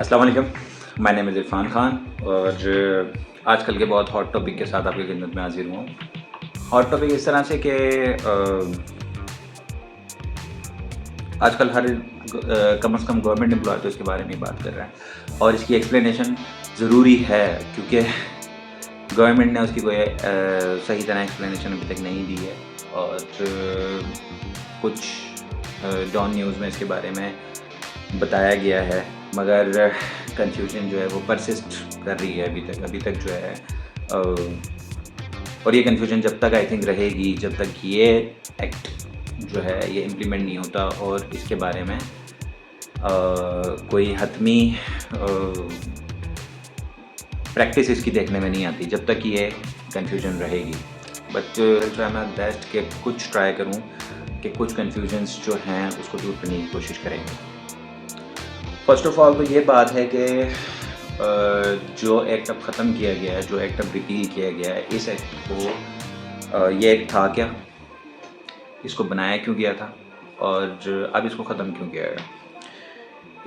अस्सलाम वालेकुम, my name is Irfan Khan और आजकल के बहुत हॉट टॉपिक के साथ आपकी खिदमत में हाज़िर हूँ। हॉट टॉपिक इस तरह से कि आजकल हर कम से कम गवर्नमेंट एम्प्लॉय तो इसके बारे में ही बात कर रहा है और इसकी एक्सप्लेनेशन ज़रूरी है क्योंकि गवर्नमेंट ने उसकी कोई सही तरह एक्सप्लेनेशन अभी तक नहीं दी है और कुछ डॉन न्यूज़ में इसके बारे में बताया गया है मगर कन्फ्यूजन जो है वो परसिस्ट कर रही है अभी तक जो है और ये कन्फ्यूजन जब तक आई थिंक रहेगी जब तक ये एक्ट जो है ये इम्प्लीमेंट नहीं होता और इसके बारे में कोई हतमी प्रैक्टिस इसकी देखने में नहीं आती जब तक ये कन्फ्यूजन रहेगी। बट ट्राई माय बेस्ट कि कुछ ट्राई करूँ कि कुछ कन्फ्यूजन्स जो हैं उसको दूर करने की कोशिश करेंगे। फर्स्ट ऑफ ऑल तो ये बात है कि जो एक्ट अब ख़त्म किया गया है, जो एक्ट अब रिपील किया गया है, इस एक्ट को ये एक्ट था क्या, इसको बनाया क्यों गया था और अब इसको ख़त्म क्यों किया गया।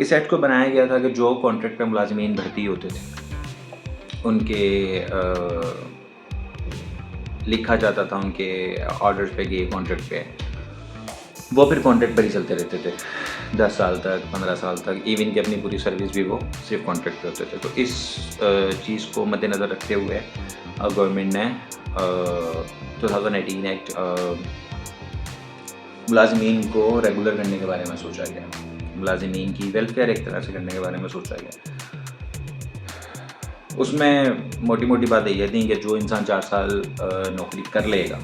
इस एक्ट को बनाया गया था कि जो कॉन्ट्रैक्ट पे मुलाजिमीन भर्ती होते थे उनके लिखा जाता था उनके ऑर्डर्स पे कि ये कॉन्ट्रैक्ट पे वो फिर कॉन्ट्रैक्ट पर ही चलते रहते थे 10 साल तक 15 साल तक, इवन कि अपनी पूरी सर्विस भी वो सिर्फ कॉन्ट्रैक्ट पे होते थे। तो इस चीज़ को मद्देनज़र रखते हुए गवर्नमेंट ने 2018 एक्ट मुलाजिमीन को रेगुलर करने के बारे में सोचा गया, मुलाजिमीन की वेलफेयर एक तरह से करने के बारे में सोचा गया। उसमें मोटी मोटी बात यही थी कि जो इंसान 4 साल नौकरी कर लेगा,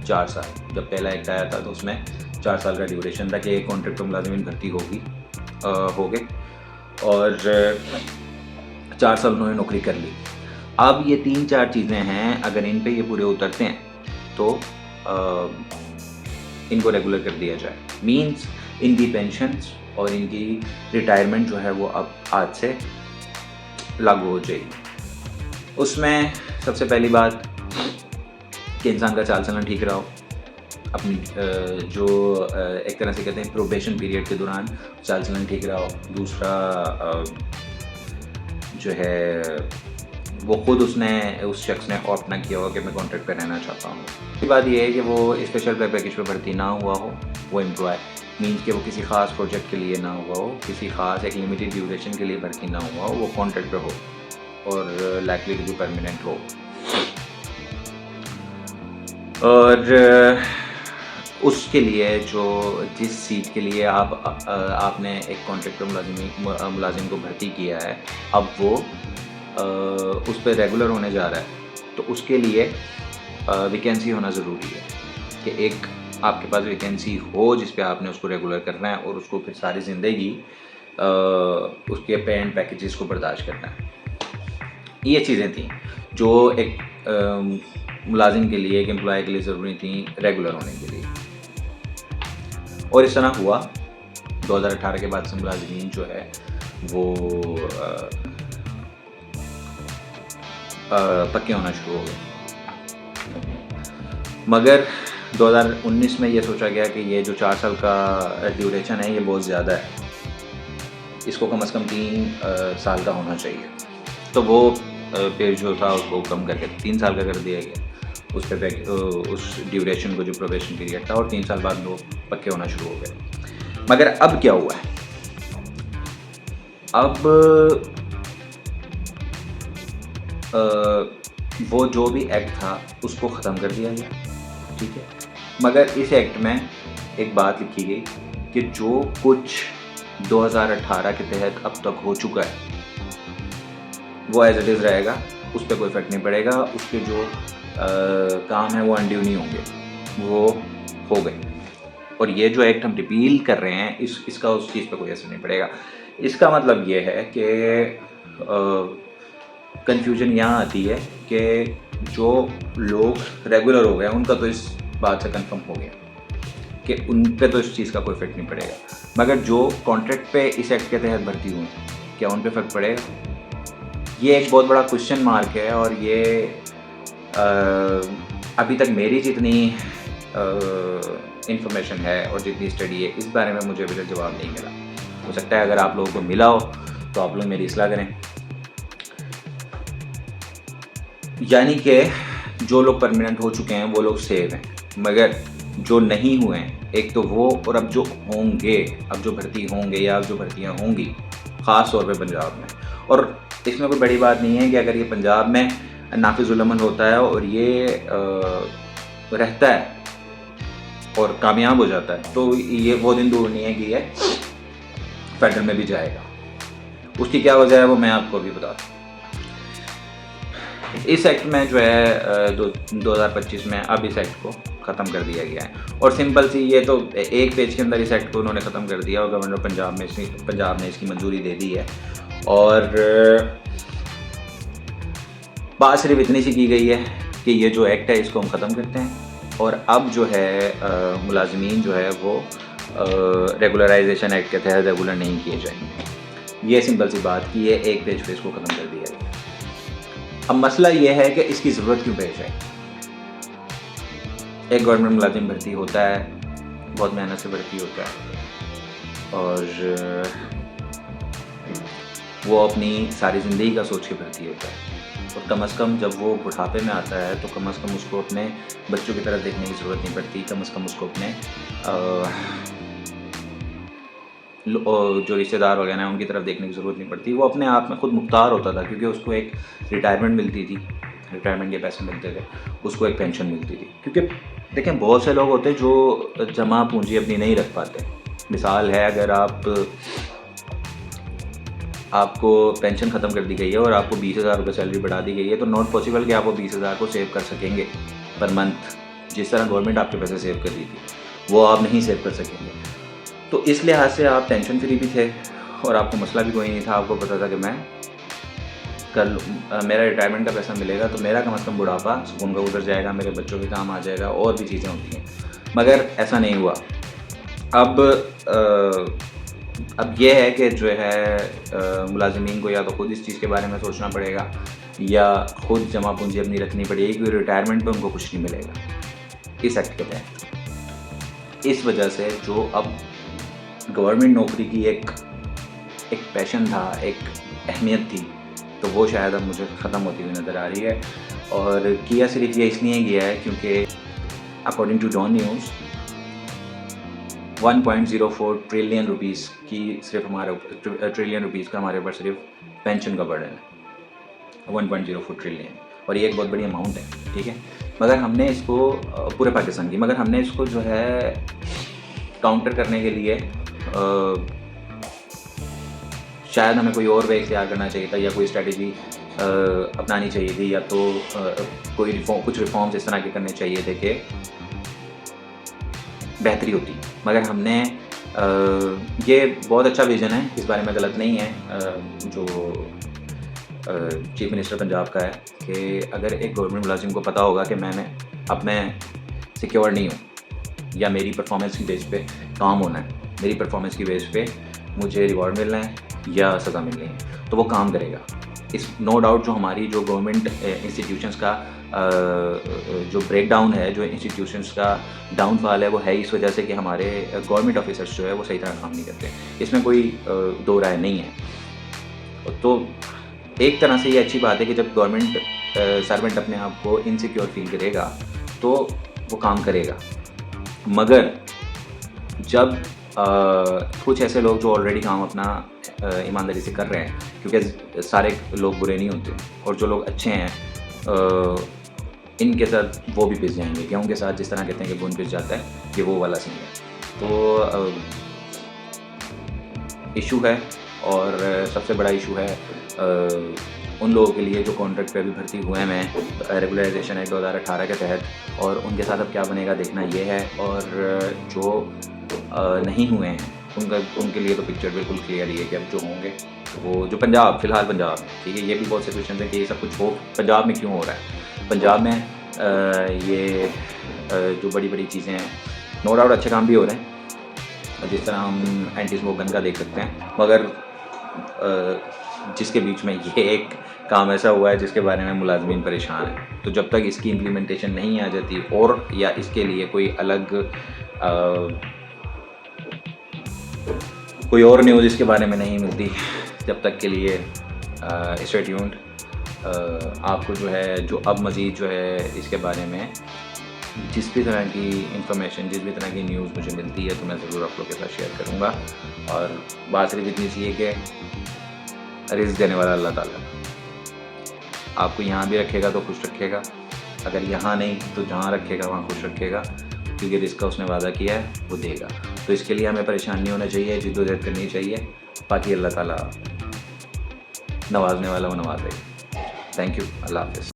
4 साल, जब पहला एक्ट आया था तो उसमें 4 साल का ड्यूरेशन था कि कॉन्ट्रैक्ट पर मुलाजिमीन भर्ती हो गए और 4 साल उन्होंने नौकरी कर ली। अब ये 3-4 चीज़ें हैं, अगर इन पे ये पूरे उतरते हैं तो इनको रेगुलर कर दिया जाए। मींस इनकी पेंशन्स और इनकी रिटायरमेंट जो है वो अब आज से लागू हो जाएगी। उसमें सबसे पहली बात कि इंसान का चाल चलन ठीक रहा हो, अपनी जो एक तरह से कहते हैं प्रोबेशन पीरियड के दौरान चाल चलन ठीक रहा हो। दूसरा जो है वो खुद उस शख्स ने ऑप्ट ना किया हो कि मैं कॉन्ट्रैक्ट पे रहना चाहता हूँ। दूसरी बात ये है कि वो स्पेशल पे पैकेज पे भर्ती ना हुआ हो, वो एम्प्लॉय मीन्स कि वो किसी ख़ास प्रोजेक्ट के लिए ना हुआ हो, किसी ख़ास एक लिमिटेड ड्यूरेशन के लिए भर्ती ना हुआ हो, वो कॉन्ट्रैक्ट पे हो और लाइकली टू बी परमानेंट हो। और उसके लिए जो जिस सीट के लिए आपने एक कॉन्ट्रैक्ट पे मुलाजिम को भर्ती किया है, अब वो उस पर रेगुलर होने जा रहा है तो उसके लिए वैकेंसी होना ज़रूरी है कि एक आपके पास वैकेंसी हो जिस पे आपने उसको रेगुलर करना है और उसको फिर सारी ज़िंदगी उसके पे एंड पैकेजेस को बर्दाश्त करना है। ये चीज़ें थी जो एक मुलाजिम के लिए, एक एम्प्लॉय के लिए ज़रूरी थी रेगुलर होने के लिए और इस तरह हुआ। 2018 के बाद से मुलाजिमीन जो है वो पक्के होना शुरू हो गए। मगर 2019 में ये सोचा गया कि ये जो 4 साल का ड्यूरेशन है ये बहुत ज़्यादा है, इसको कम से कम 3 साल का होना चाहिए। तो वो फिर जो था उसको कम करके 3 साल का कर दिया गया उस पे उस ड्यूरेशन को, जो प्रोबेशन पीरियड था, और 3 साल बाद वो पक्के होना शुरू हो गए। मगर अब क्या हुआ है, अब वो जो भी एक्ट था उसको ख़त्म कर दिया गया, ठीक है। मगर इस एक्ट में एक बात लिखी गई कि जो कुछ 2018 के तहत अब तक हो चुका है वो एज इट इज़ रहेगा, उस पर कोई इफेक्ट नहीं पड़ेगा। उसके जो काम है वो अनड्यू नहीं होंगे, वो हो गए। और ये जो एक्ट हम रिपील कर रहे हैं इसका उस चीज़ पे कोई असर नहीं पड़ेगा। इसका मतलब ये है कि कन्फ्यूजन यहाँ आती है कि जो लोग रेगुलर हो गए उनका तो इस बात से कंफर्म हो गया कि उन पे तो इस चीज़ का कोई इफेक्ट नहीं पड़ेगा, मगर जो कॉन्ट्रैक्ट पे इस एक्ट के तहत भर्ती हुए क्या उन पे इफेक्ट पड़ेगा, ये एक बहुत बड़ा क्वेश्चन मार्क है। और ये अभी तक मेरी जितनी इंफॉर्मेशन है और जितनी स्टडी है इस बारे में मुझे अभी तक जवाब नहीं मिला। हो सकता है अगर आप लोगों को मिला हो तो आप लोग मेरी इस्लाह करें। यानी कि जो लोग परमानेंट हो चुके हैं वो लोग सेव हैं, मगर जो नहीं हुए हैं एक तो वो, और अब जो होंगे, अब जो भर्ती होंगे या अब जो भर्तियाँ होंगी ख़ास तौर पे पंजाब में। और इसमें कोई बड़ी बात नहीं है कि अगर ये पंजाब में नाफिजुल अमल होता है और ये रहता है और कामयाब हो जाता है तो ये वो दिन दूर नहीं है कि ये फेडरल में भी जाएगा। उसकी क्या वजह है वो मैं आपको अभी बताता हूँ। इस एक्ट में जो है 2025 में अब इस एक्ट को ख़त्म कर दिया गया है, और सिंपल सी ये तो एक पेज के अंदर इस एक्ट को उन्होंने ख़त्म कर दिया और गवर्नर पंजाब ने इसकी मंजूरी दे दी है। और बात सिर्फ इतनी सी की गई है कि ये जो एक्ट है इसको हम ख़त्म करते हैं और अब जो है मुलाजमीन जो है वो रेगुलराइजेशन एक्ट के तहत रेगुलर नहीं किए जाएंगे। ये सिंपल सी बात की है, एक पेज पे इसको ख़त्म कर दिया गया। अब मसला ये है कि इसकी ज़रूरत क्यों पेश है। एक गवर्नमेंट मुलाजिम भर्ती होता है, बहुत मेहनत से भर्ती होता है और वो अपनी सारी ज़िंदगी का सोच के भर्ती होता है, और कम से कम जब वो बुढ़ापे में आता है तो कम से कम उसको अपने बच्चों की तरफ देखने की ज़रूरत नहीं पड़ती, कम से कम उसको अपने जो रिश्तेदार वगैरह हैं उनकी तरफ देखने की ज़रूरत नहीं पड़ती। वो अपने आप में खुद मुख्तार होता था, क्योंकि उसको एक रिटायरमेंट मिलती थी, रिटायरमेंट के पैसे मिलते थे, उसको एक पेंशन मिलती थी। क्योंकि देखें बहुत से लोग होते हैं जो जमा पूंजी अपनी नहीं रख पाते। मिसाल है, अगर आपको पेंशन ख़त्म कर दी गई है और आपको 20,000 रुपये सैलरी बढ़ा दी गई है, तो नॉट पॉसिबल कि आप वो 20,000 को सेव कर सकेंगे पर मंथ। जिस तरह गवर्नमेंट आपके पैसे सेव कर दी थी वो आप नहीं सेव कर सकेंगे। तो इस लिहाज से आप टेंशन फ्री भी थे और आपको मसला भी कोई नहीं था। आपको पता था कि मैं कल मेरा रिटायरमेंट का पैसा मिलेगा तो मेरा कम से कम बुढ़ापा सुकून का गुजर जाएगा, मेरे बच्चों के काम आ जाएगा, और भी चीज़ें होती हैं। मगर ऐसा नहीं हुआ। अब यह है कि जो है मुलाजिमीन को या तो खुद इस चीज़ के बारे में सोचना पड़ेगा या खुद जमा पूंजी अपनी रखनी पड़ेगी, क्योंकि रिटायरमेंट पे उनको कुछ नहीं मिलेगा इस एक्ट के तहत। इस वजह से जो अब गवर्नमेंट नौकरी की एक पैशन था, एक अहमियत थी, तो वो शायद अब मुझे ख़त्म होती हुई नज़र आ रही है। और किया सिर्फ ये इसलिए किया है क्योंकि according to Dawn news 1.04 trillion rupees की सिर्फ ट्रिलियन रुपीज़ का हमारे ऊपर सिर्फ पेंशन का बर्डन है, 1.04 ट्रिलियन, और ये एक बहुत बड़ी अमाउंट है, ठीक है। मगर हमने इसको पूरे पाकिस्तान की, मगर हमने इसको जो है काउंटर करने के लिए शायद हमें कोई और वे इख्तियार करना चाहिए था, या कोई स्ट्रेटजी अपनानी चाहिए थी, या तो कुछ रिफॉर्म्स इस तरह के करने चाहिए थे कि बेहतरी होती। मगर हमने ये बहुत अच्छा विज़न है, इस बारे में गलत नहीं है जो चीफ मिनिस्टर पंजाब का है, कि अगर एक गवर्नमेंट मुलाजिम को पता होगा कि मैं सिक्योर नहीं हूँ या मेरी परफॉर्मेंस की बेस पे काम होना है, मेरी परफॉर्मेंस की बेस पे मुझे रिवॉर्ड मिलना है या सज़ा मिलनी है, तो वो काम करेगा। इस नो डाउट जो हमारी जो गवर्नमेंट इंस्टीट्यूशंस का जो ब्रेकडाउन है, जो इंस्टीट्यूशंस का डाउनफॉल है, वो है इस वजह से कि हमारे गवर्नमेंट ऑफिसर्स जो है वो सही तरह काम नहीं करते। इसमें कोई दो राय नहीं है। तो एक तरह से ये अच्छी बात है कि जब गवर्नमेंट सर्वेंट अपने आप को इनसिक्योर फील करेगा तो वो काम करेगा। मगर जब कुछ ऐसे लोग जो ऑलरेडी काम अपना ईमानदारी से कर रहे हैं, क्योंकि सारे लोग बुरे नहीं होते, और जो लोग अच्छे हैं इनके साथ वो भी पिस जाएंगे, गेहूं के साथ जिस तरह कहते हैं कि बुन पिस जाता है, ये वो वाला सीन है। तो इशू है, और सबसे बड़ा इशू है उन लोगों के लिए जो कॉन्ट्रैक्ट पे अभी भर्ती हुए हैं रेगुलराइजेशन एक्ट 2018 के तहत, और उनके साथ अब क्या बनेगा देखना ये है। और जो नहीं हुए हैं उनके लिए तो पिक्चर बिल्कुल क्लियर ही है कि अब जो होंगे वो जो फ़िलहाल पंजाब, ठीक है, ये भी बहुत से क्वेश्चन है कि ये सब कुछ हो पंजाब में क्यों हो रहा है। पंजाब में ये जो बड़ी बड़ी चीज़ें हैं, नो डाउट अच्छे काम भी हो रहे हैं, जिस तरह हम एंटी स्मोक गन का देख सकते हैं, मगर जिसके बीच में ये एक काम ऐसा हुआ है जिसके बारे में मुलाजमीन परेशान है। तो जब तक इसकी इम्प्लीमेंटेशन नहीं आ जाती, और या इसके लिए कोई अलग कोई और न्यूज़ इसके बारे में नहीं मिलती, जब तक के लिए स्टे ट्यून्ड। आपको जो है जो अब मज़ीद जो है इसके बारे में जिस भी तरह की इंफॉर्मेशन, जिस भी तरह की न्यूज़ मुझे मिलती है तो मैं ज़रूर आप लोग के साथ शेयर करूँगा। और बात सिर्फ इतनी सी है कि रिज़्क देने वाला अल्लाह ताला आपको यहाँ भी रखेगा तो खुश रखेगा, अगर यहाँ नहीं तो जहाँ रखेगा वहाँ खुश रखेगा, क्योंकि रिज़्क का उसने वादा किया है वो देगा। तो इसके लिए हमें परेशान नहीं होना चाहिए, जिद्दोजहद करनी चाहिए, बाकी अल्लाह ताला नवाजने वाला वो नवाजेगा। थैंक यू, अल्लाह हाफ़िज़।